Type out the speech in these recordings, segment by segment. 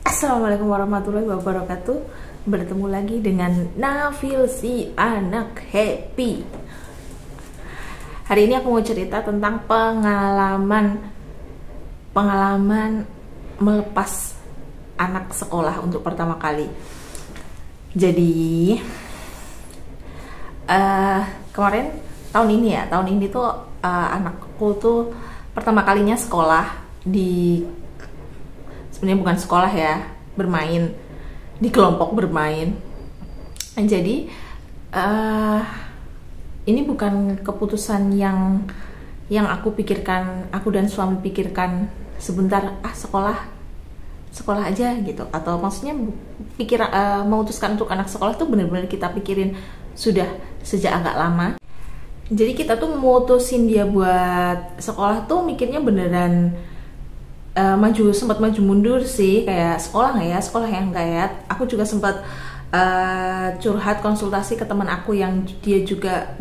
Assalamualaikum warahmatullahi wabarakatuh. Bertemu lagi dengan Nafil, si anak happy. Hari ini aku mau cerita tentang pengalaman melepas anak sekolah untuk pertama kali. Jadi kemarin tahun ini tuh anakku tuh pertama kalinya sekolah di, sebenarnya bukan sekolah ya, bermain di kelompok bermain. Jadi ini bukan keputusan yang aku pikirkan, aku dan suami pikirkan sebentar, sekolah aja gitu, atau maksudnya memutuskan untuk anak sekolah tuh benar-benar kita pikirin sudah sejak agak lama. Jadi kita tuh memutusin dia buat sekolah tuh mikirnya beneran sempat maju mundur sih, kayak sekolah nggak ya, sekolah yang nggak ya. Aku juga sempat curhat konsultasi ke teman aku yang dia juga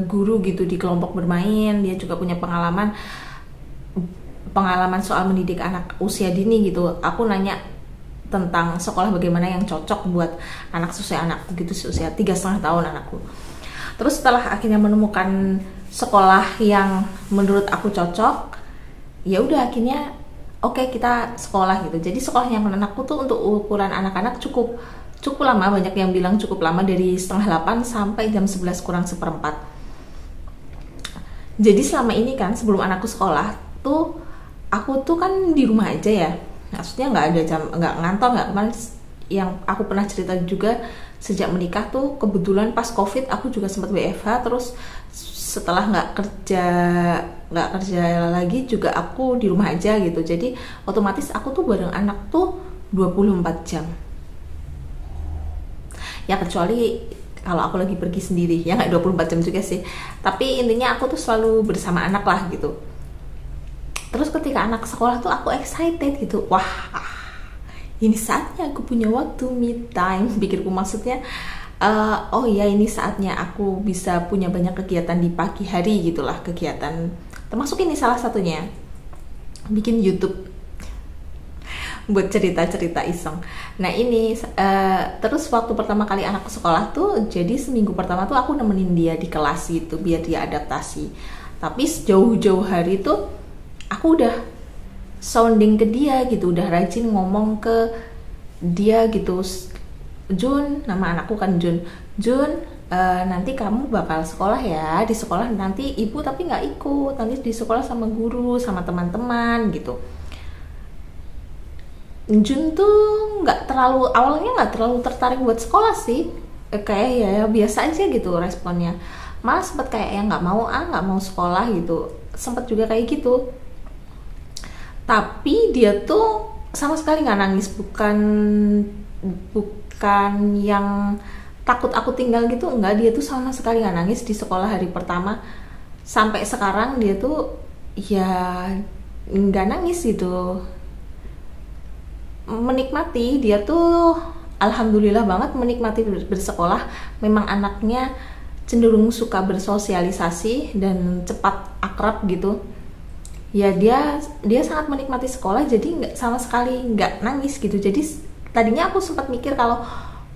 guru gitu di kelompok bermain. Dia juga punya pengalaman soal mendidik anak usia dini gitu. Aku nanya tentang sekolah bagaimana yang cocok buat anak usia anakku gitu, usia 3,5 tahun anakku. Terus setelah akhirnya menemukan sekolah yang menurut aku cocok, ya udah akhirnya oke, kita sekolah gitu. Jadi sekolah yang anakku tuh untuk ukuran anak-anak cukup lama, banyak yang bilang cukup lama, dari 7:30 sampai jam 11 kurang seperempat. Jadi selama ini kan sebelum anakku sekolah tuh aku tuh kan di rumah aja ya, maksudnya nggak ada jam, nggak ngantor, nggak kemana. Yang aku pernah cerita juga, sejak menikah tuh kebetulan pas COVID aku juga sempat WFH, terus setelah nggak kerja lagi juga aku di rumah aja gitu. Jadi otomatis aku tuh bareng anak tuh 24 jam. Ya kecuali kalau aku lagi pergi sendiri, ya nggak 24 jam juga sih. Tapi intinya aku tuh selalu bersama anak lah gitu. Terus ketika anak sekolah tuh aku excited gitu. Wah, ini saatnya aku punya waktu me time, pikirku. Maksudnya oh ya, ini saatnya aku bisa punya banyak kegiatan di pagi hari gitulah, kegiatan termasuk ini salah satunya bikin YouTube buat cerita-cerita iseng. Nah ini terus waktu pertama kali anakku sekolah tuh, jadi seminggu pertama tuh aku nemenin dia di kelas gitu biar dia adaptasi. Tapi jauh-jauh hari tuh aku udah sounding ke dia gitu, udah rajin ngomong ke dia gitu. Jun, nama anakku kan Jun, nanti kamu bakal sekolah ya, di sekolah nanti ibu tapi nggak ikut, nanti di sekolah sama guru, sama teman-teman gitu. Jun tuh awalnya nggak terlalu tertarik buat sekolah sih, kayak ya biasa aja gitu responnya, malah sempet kayak yang nggak mau sekolah gitu, sempet juga kayak gitu. Tapi dia tuh sama sekali nggak nangis, bukan yang takut aku tinggal gitu, enggak. Dia tuh sama sekali nggak nangis di sekolah hari pertama sampai sekarang. Dia tuh ya nggak nangis gitu, menikmati. Dia tuh alhamdulillah banget menikmati bersekolah. Memang anaknya cenderung suka bersosialisasi dan cepat akrab gitu ya. Dia sangat menikmati sekolah, jadi sama sekali nggak nangis gitu. Jadi tadinya aku sempat mikir kalau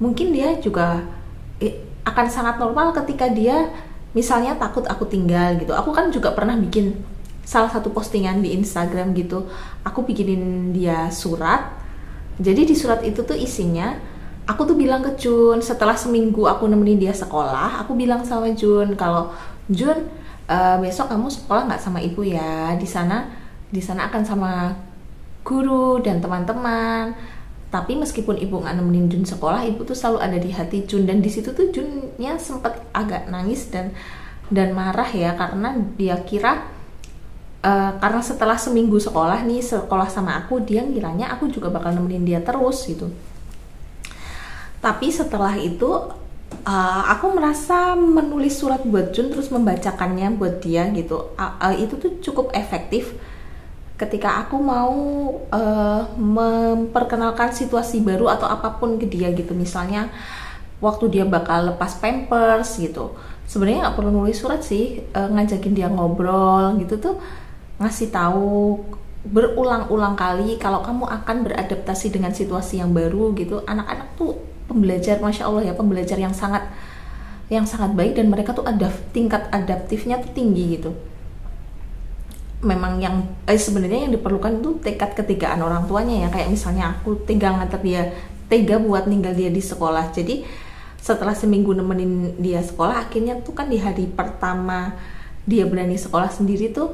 mungkin dia juga akan sangat normal ketika dia misalnya takut aku tinggal gitu. Aku kan juga pernah bikin salah satu postingan di Instagram gitu, aku bikinin dia surat. Jadi di surat itu tuh isinya, aku tuh bilang ke Jun, setelah seminggu aku nemenin dia sekolah, aku bilang sama Jun kalau Jun, besok kamu sekolah nggak sama ibu ya, di sana akan sama guru dan teman-teman. Tapi meskipun ibu nggak nemenin Jun sekolah, ibu tuh selalu ada di hati Jun. Dan di situ tuh Junnya sempat agak nangis dan marah ya, karena dia kira karena setelah seminggu sekolah sama aku, dia ngiranya aku juga bakal nemenin dia terus gitu. Tapi setelah itu aku merasa menulis surat buat Jun terus membacakannya buat dia gitu, itu tuh cukup efektif ketika aku mau memperkenalkan situasi baru atau apapun ke dia gitu. Misalnya waktu dia bakal lepas pampers gitu, sebenarnya nggak perlu nulis surat sih, ngajakin dia ngobrol gitu tuh, ngasih tahu berulang-ulang kali kalau kamu akan beradaptasi dengan situasi yang baru gitu. Anak-anak tuh pembelajar, masya Allah ya, pembelajar yang sangat baik, dan mereka tuh ada tingkat adaptifnya tuh tinggi gitu. Memang yang sebenarnya yang diperlukan itu tekad ketigaan orang tuanya ya. Kayak misalnya aku tega buat ninggal dia di sekolah. Jadi setelah seminggu nemenin dia sekolah, akhirnya tuh kan di hari pertama dia berani sekolah sendiri tuh,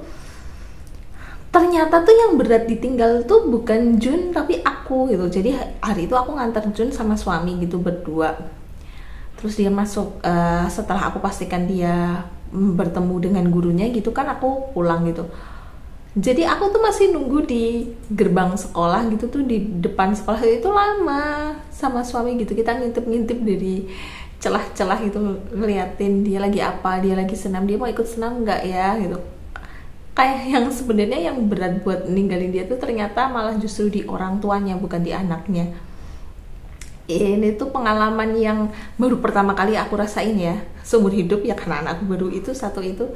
ternyata tuh yang berat ditinggal tuh bukan Jun tapi aku gitu. Jadi hari itu aku nganter Jun sama suami gitu berdua. Terus dia masuk, setelah aku pastikan dia bertemu dengan gurunya gitu kan, aku pulang gitu. Jadi aku tuh masih nunggu di gerbang sekolah gitu tuh, di depan sekolah itu lama sama suami gitu. Kita ngintip-ngintip dari celah-celah gitu, ngeliatin dia lagi apa, dia lagi senam, dia mau ikut senam nggak ya gitu. Kayak yang sebenarnya yang berat buat ninggalin dia tuh ternyata malah justru di orang tuanya, bukan di anaknya. Ini tuh pengalaman yang baru pertama kali aku rasain ya seumur hidup ya, karena anakku baru itu satu itu.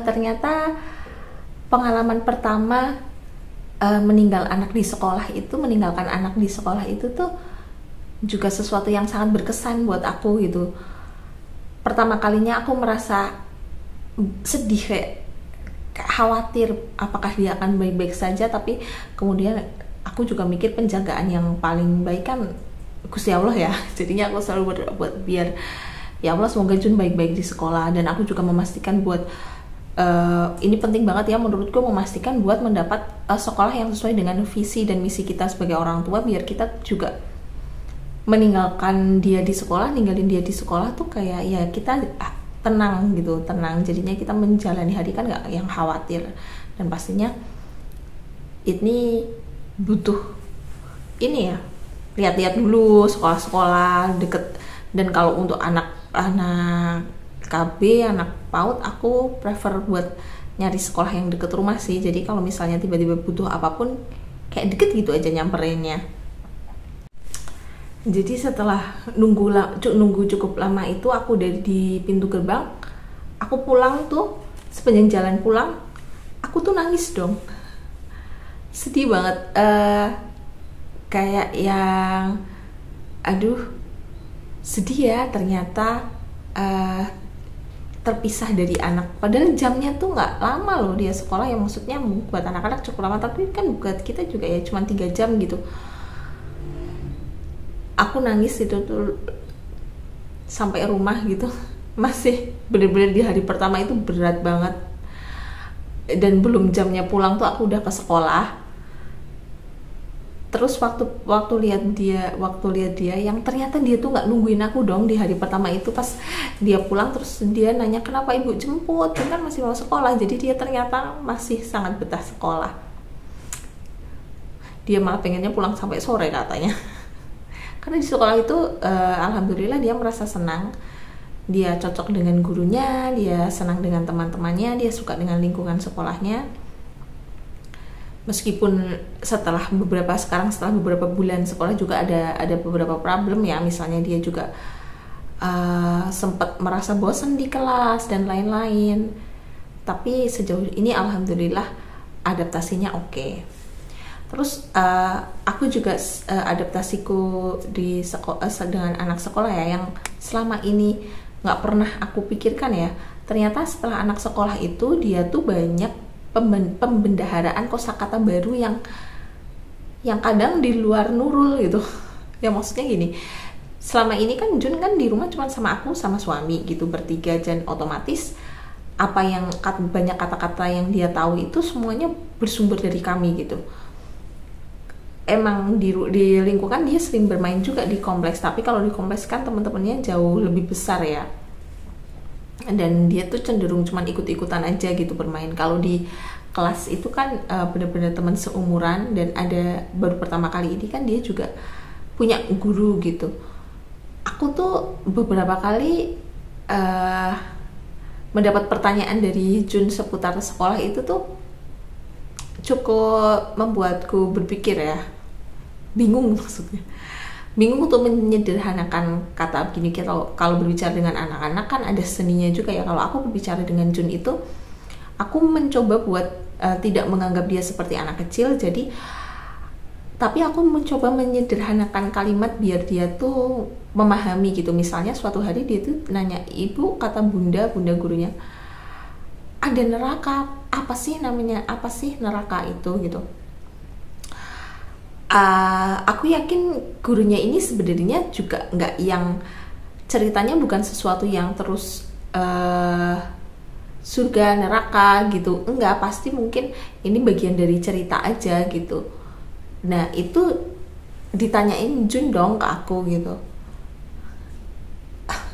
Ternyata pengalaman pertama meninggalkan anak di sekolah itu tuh juga sesuatu yang sangat berkesan buat aku gitu. Pertama kalinya aku merasa sedih, kayak khawatir apakah dia akan baik-baik saja, tapi kemudian aku juga mikir penjagaan yang paling baik kan Gusti Allah ya. Jadinya aku selalu buat biar ya Allah semoga Jun baik-baik di sekolah. Dan aku juga memastikan buat ini penting banget ya menurutku, memastikan buat mendapat sekolah yang sesuai dengan visi dan misi kita sebagai orang tua, biar kita juga ninggalin dia di sekolah tuh kayak ya kita tenang gitu, jadinya kita menjalani hari kan nggak yang khawatir. Dan pastinya ini butuh ini ya, lihat-lihat dulu sekolah-sekolah deket. Dan kalau untuk anak KB, anak PAUD, aku prefer buat nyari sekolah yang deket rumah sih. Jadi kalau misalnya tiba-tiba butuh apapun, kayak deket gitu aja nyamperinnya. Jadi setelah nunggu cukup lama itu, aku dari di pintu gerbang, aku pulang tuh, sepanjang jalan pulang aku tuh nangis dong, sedih banget, kayak yang aduh sedih ya, ternyata terpisah dari anak. Padahal jamnya tuh nggak lama loh dia sekolah ya, maksudnya buat anak-anak cukup lama, tapi kan buat kita juga ya cuma 3 jam gitu. Aku nangis itu tuh sampai rumah gitu, masih bener-bener di hari pertama itu berat banget. Dan belum jamnya pulang tuh aku udah ke sekolah. Terus waktu lihat dia yang ternyata dia tuh nggak nungguin aku dong di hari pertama itu. Pas dia pulang terus dia nanya kenapa ibu jemput, dia kan masih mau sekolah. Jadi dia ternyata masih sangat betah sekolah. Dia malah pengennya pulang sampai sore katanya. Karena di sekolah itu alhamdulillah dia merasa senang, dia cocok dengan gurunya, dia senang dengan teman-temannya, dia suka dengan lingkungan sekolahnya. Meskipun setelah beberapa bulan sekolah juga ada beberapa problem ya, misalnya dia juga sempat merasa bosan di kelas dan lain-lain. Tapi sejauh ini alhamdulillah adaptasinya oke. Terus aku juga adaptasiku di dengan anak sekolah ya, yang selama ini nggak pernah aku pikirkan ya. Ternyata setelah anak sekolah itu dia tuh banyak pembendaharaan kosakata baru yang kadang di luar Nurul gitu. Ya maksudnya gini, selama ini kan Jun kan di rumah cuma sama aku sama suami gitu, bertiga, dan otomatis apa yang banyak kata-kata yang dia tahu itu semuanya bersumber dari kami gitu. Emang di lingkungan dia sering bermain juga di kompleks, tapi kalau di kompleks kan teman-temannya jauh lebih besar ya, dan dia tuh cenderung cuman ikut-ikutan aja gitu bermain. Kalau di kelas itu kan benar-benar teman seumuran, dan ada baru pertama kali ini kan dia juga punya guru gitu. Aku tuh beberapa kali mendapat pertanyaan dari Jun seputar sekolah itu tuh cukup membuatku berpikir ya, bingung untuk menyederhanakan kata begini. Kalau berbicara dengan anak-anak kan ada seninya juga ya. Kalau aku berbicara dengan Jun itu aku mencoba buat tidak menganggap dia seperti anak kecil, tapi aku mencoba menyederhanakan kalimat biar dia tuh memahami gitu. Misalnya suatu hari dia tuh nanya, ibu, kata bunda gurunya, ada neraka, apa sih namanya, apa sih neraka itu gitu. Aku yakin gurunya ini sebenarnya juga nggak yang ceritanya bukan sesuatu yang terus surga neraka gitu, enggak, pasti mungkin ini bagian dari cerita aja gitu. Nah itu ditanyain Jun dong ke aku gitu.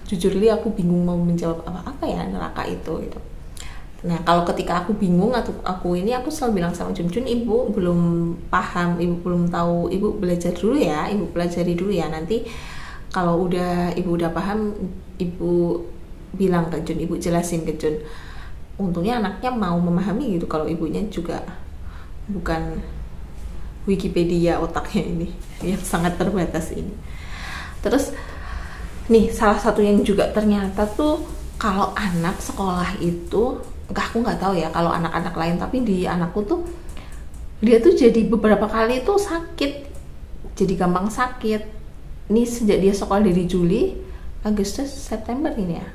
Jujur li aku bingung mau menjawab apa ya neraka itu gitu. Nah kalau ketika aku bingung atau aku selalu bilang sama Jun, ibu belum paham, ibu belum tahu, ibu belajar dulu ya, ibu pelajari dulu ya, nanti kalau ibu udah paham, ibu bilang ke Jun, ibu jelasin ke Jun. Untungnya anaknya mau memahami gitu, kalau ibunya juga bukan Wikipedia otaknya ini yang sangat terbatas ini. Terus nih salah satu yang juga ternyata tuh kalau anak sekolah itu, aku nggak tahu ya kalau anak-anak lain, tapi di anakku tuh dia tuh jadi beberapa kali tuh sakit, jadi gampang sakit. Ini sejak dia sekolah dari Juli, Agustus, September ini ya,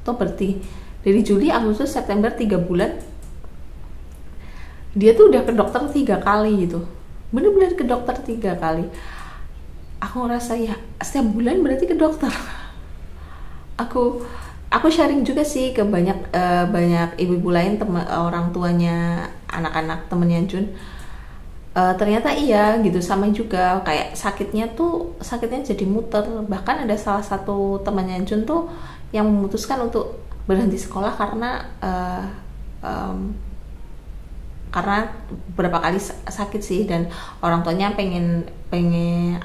atau berarti dari Juli, Agustus, September 3 bulan dia tuh udah ke dokter 3 kali gitu, bener-bener ke dokter 3 kali. Aku ngerasa ya setiap bulan berarti ke dokter. Aku sharing juga sih ke banyak ibu-ibu lain, orang tuanya anak-anak temennya Jun. Ternyata iya gitu, sama juga kayak sakitnya jadi muter. Bahkan ada salah satu temannya Jun tuh yang memutuskan untuk berhenti sekolah karena beberapa kali sakit sih, dan orang tuanya pengen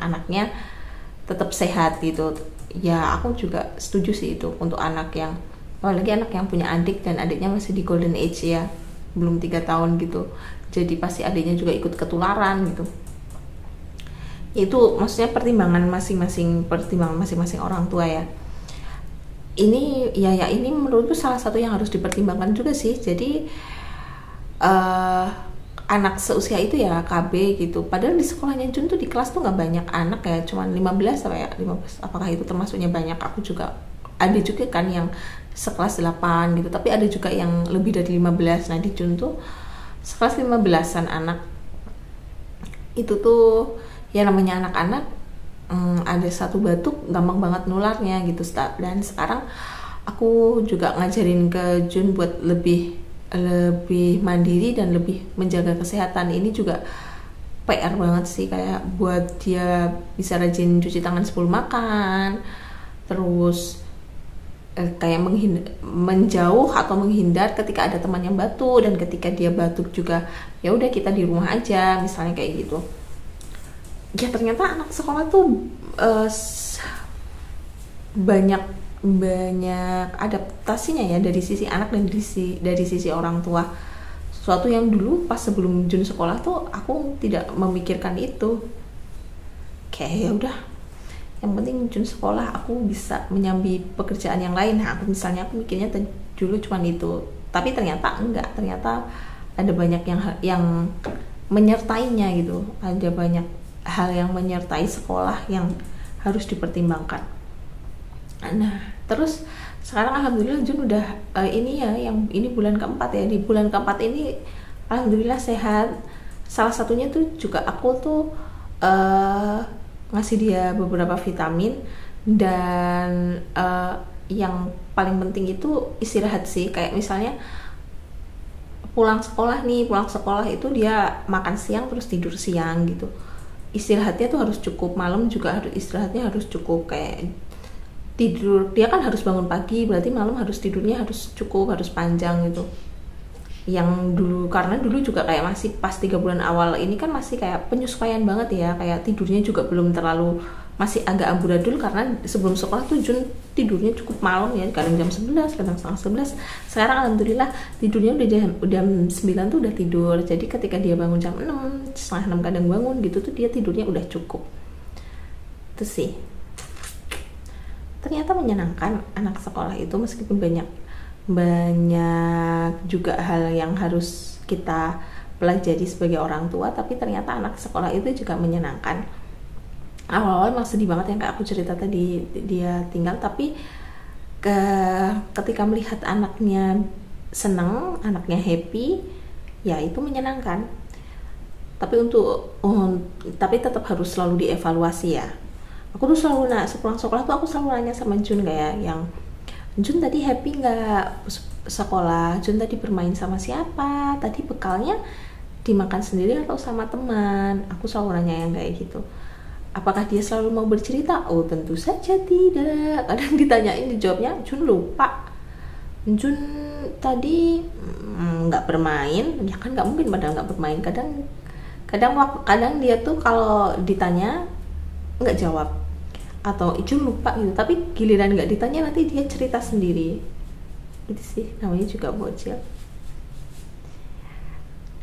anaknya tetap sehat gitu. Ya aku juga setuju sih itu untuk anak yang, apalagi anak yang punya adik dan adiknya masih di golden age ya, belum 3 tahun gitu, jadi pasti adiknya juga ikut ketularan gitu. Itu maksudnya pertimbangan masing-masing orang tua ya. Ini ini menurutku salah satu yang harus dipertimbangkan juga sih. Jadi anak seusia itu ya KB gitu, padahal di sekolahnya Jun tuh di kelas tuh nggak banyak anak ya, cuman 15 apa ya, 15, apakah itu termasuknya banyak? Aku juga ada juga kan yang sekelas 8 gitu, tapi ada juga yang lebih dari 15. Nah di Jun tuh sekelas 15-an anak. Itu tuh ya namanya anak-anak, ada satu batuk gampang banget nularnya gitu. Dan sekarang aku juga ngajarin ke Jun buat lebih mandiri dan lebih menjaga kesehatan. Ini juga PR banget sih, kayak buat dia bisa rajin cuci tangan sebelum makan, terus kayak menjauh atau menghindar ketika ada teman yang batuk, dan ketika dia batuk juga ya udah kita di rumah aja misalnya kayak gitu. Ya ternyata anak sekolah tuh banyak adaptasinya ya, dari sisi anak dan dari sisi orang tua. Suatu yang dulu pas sebelum Jun sekolah tuh aku tidak memikirkan itu. Kayak ya udah, yang penting Jun sekolah aku bisa menyambi pekerjaan yang lain. Nah, aku mikirnya dulu cuman itu, tapi ternyata enggak. Ternyata ada banyak yang menyertainya gitu. Ada banyak hal yang menyertai sekolah yang harus dipertimbangkan. Nah, terus sekarang alhamdulillah Jun udah yang ini bulan keempat ya. Di bulan keempat ini alhamdulillah sehat. Salah satunya tuh juga aku tuh ngasih dia beberapa vitamin, dan yang paling penting itu istirahat sih. Kayak misalnya pulang sekolah itu dia makan siang terus tidur siang gitu. Istirahatnya tuh harus cukup, malam juga istirahatnya harus cukup. Kayak tidur, dia kan harus bangun pagi, berarti malam harus tidurnya harus cukup, harus panjang gitu. Yang karena dulu juga kayak masih pas 3 bulan awal ini kan masih kayak penyesuaian banget ya, kayak tidurnya juga belum terlalu, masih agak amburadul, karena sebelum sekolah tuh Jun tidurnya cukup malam ya, kadang jam 11, kadang setengah 11. Sekarang alhamdulillah tidurnya udah jam 9 tuh udah tidur, jadi ketika dia bangun jam 6, setengah 6 kadang bangun gitu tuh dia tidurnya udah cukup. Itu sih ternyata menyenangkan anak sekolah itu, meskipun banyak banyak juga hal yang harus kita pelajari sebagai orang tua, tapi ternyata anak sekolah itu juga menyenangkan. Awal-awal emang sedih banget yang kayak aku cerita tadi, dia tinggal, tapi ketika melihat anaknya seneng, anaknya happy, ya itu menyenangkan. Tapi tetap harus selalu dievaluasi ya. Aku tuh selalu sepulang sekolah tuh aku selalu nanya sama Jun kayak yang, Jun tadi happy nggak sekolah? Jun tadi bermain sama siapa? Tadi bekalnya dimakan sendiri atau sama teman? Aku selalu nanya yang kayak gitu. Apakah dia selalu mau bercerita? Oh tentu saja tidak. Kadang ditanyain, dijawabnya Jun lupa. Jun tadi nggak bermain, ya kan nggak mungkin padahal nggak bermain. Kadang dia tuh kalau ditanya nggak jawab atau Jun lupa gitu. Tapi giliran nggak ditanya nanti dia cerita sendiri. Itu sih namanya juga bocil.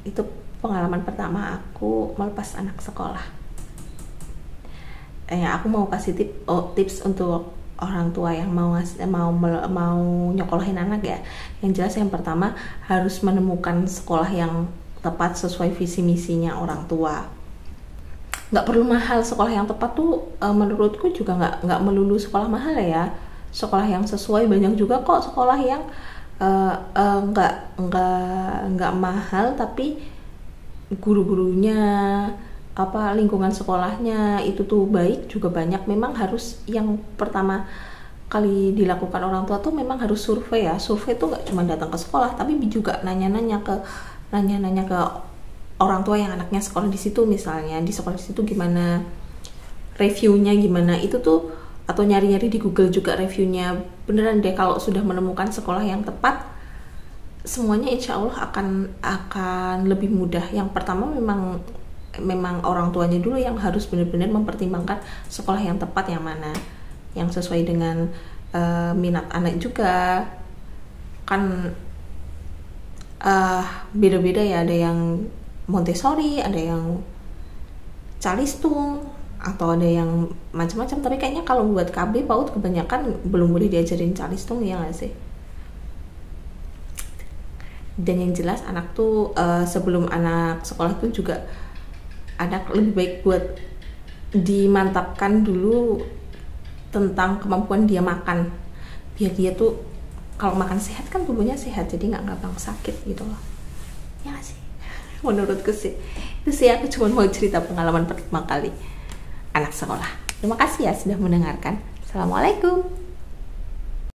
Itu pengalaman pertama aku melepas anak sekolah. Aku mau kasih tips untuk orang tua yang mau nyokolahin anak ya. Yang jelas yang pertama harus menemukan sekolah yang tepat sesuai visi misinya orang tua. Nggak perlu mahal, sekolah yang tepat tuh menurutku juga nggak melulu sekolah mahal ya. Sekolah yang sesuai banyak juga kok, sekolah yang nggak mahal tapi guru-gurunya lingkungan sekolahnya itu tuh baik juga banyak. Memang harus yang pertama kali dilakukan orang tua tuh memang harus survei ya. Survei tuh nggak cuma datang ke sekolah tapi juga nanya-nanya ke orang tua yang anaknya sekolah di situ, misalnya di sekolah di situ gimana, reviewnya gimana, itu tuh, atau nyari-nyari di Google juga reviewnya. Beneran deh kalau sudah menemukan sekolah yang tepat, semuanya insya Allah akan lebih mudah. Yang pertama memang orang tuanya dulu yang harus benar-benar mempertimbangkan sekolah yang tepat yang mana, yang sesuai dengan minat anak juga. Kan beda-beda ya, ada yang Montessori, ada yang Calistung, atau ada yang macam-macam. Tapi kayaknya kalau buat KB PAUD kebanyakan belum boleh diajarin Calistung, ya nggak sih? Dan yang jelas anak tuh sebelum anak sekolah tuh juga anak lebih baik buat dimantapkan dulu tentang kemampuan dia makan, biar dia tuh kalau makan sehat kan tubuhnya sehat, jadi nggak gampang sakit gitu loh, ya sih. Menurutku sih itu sih, aku cuma mau cerita pengalaman pertama kali anak sekolah. Terima kasih ya sudah mendengarkan. Assalamualaikum.